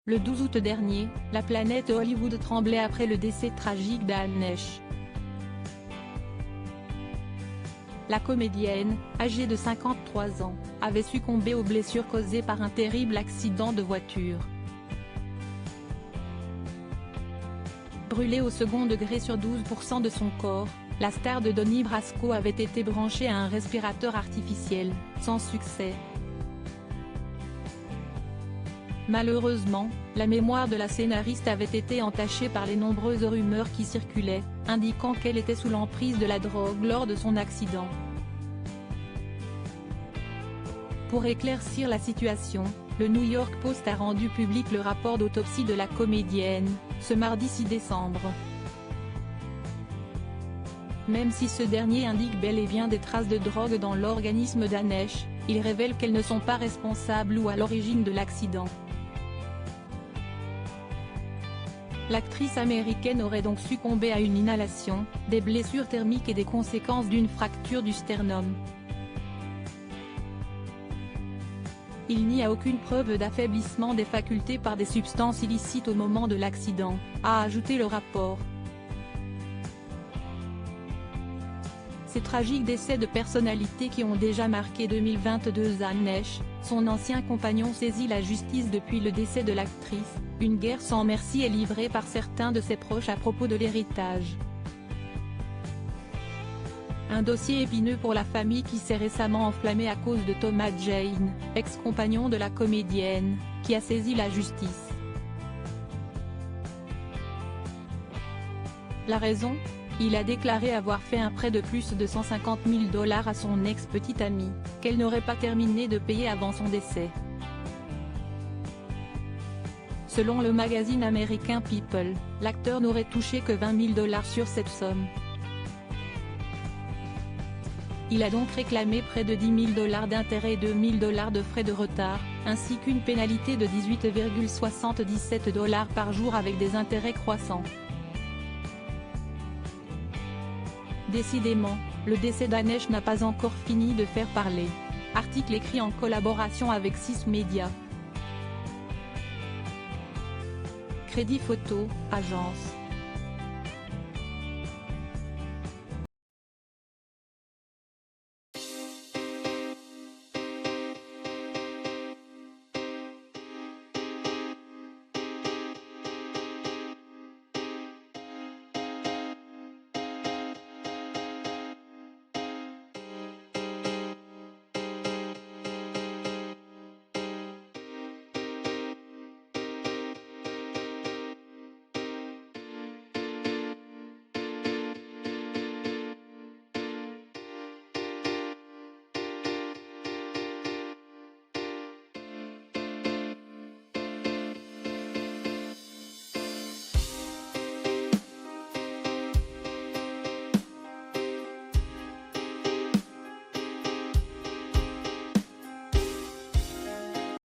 Le 12 août dernier, la planète Hollywood tremblait après le décès tragique d'Anne Heche. La comédienne, âgée de 53 ans, avait succombé aux blessures causées par un terrible accident de voiture. Brûlée au second degré sur 12% de son corps, la star de Donnie Brasco avait été branchée à un respirateur artificiel, sans succès. Malheureusement, la mémoire de la scénariste avait été entachée par les nombreuses rumeurs qui circulaient, indiquant qu'elle était sous l'emprise de la drogue lors de son accident. Pour éclaircir la situation, le New York Post a rendu public le rapport d'autopsie de la comédienne, ce mardi 6 décembre. Même si ce dernier indique bel et bien des traces de drogue dans l'organisme d'Anne Heche, il révèle qu'elles ne sont pas responsables ou à l'origine de l'accident. L'actrice américaine aurait donc succombé à une inhalation, des blessures thermiques et des conséquences d'une fracture du sternum. Il n'y a aucune preuve d'affaiblissement des facultés par des substances illicites au moment de l'accident, a ajouté le rapport. Ces tragiques décès de personnalités qui ont déjà marqué 2022. Anne Heche, son ancien compagnon saisit la justice depuis le décès de l'actrice. Une guerre sans merci est livrée par certains de ses proches à propos de l'héritage. Un dossier épineux pour la famille qui s'est récemment enflammé à cause de Thomas Jane, ex-compagnon de la comédienne, qui a saisi la justice. La raison ? Il a déclaré avoir fait un prêt de plus de 150 000 $ à son ex-petite amie, qu'elle n'aurait pas terminé de payer avant son décès. Selon le magazine américain People, l'acteur n'aurait touché que 20 000 $ sur cette somme. Il a donc réclamé près de 10 000 $ d'intérêts et 2 000 $ de frais de retard, ainsi qu'une pénalité de 18,77 $ par jour avec des intérêts croissants. Décidément, le décès d'Anne Heche n'a pas encore fini de faire parler. Article écrit en collaboration avec 6 médias. Crédit Photo, agence.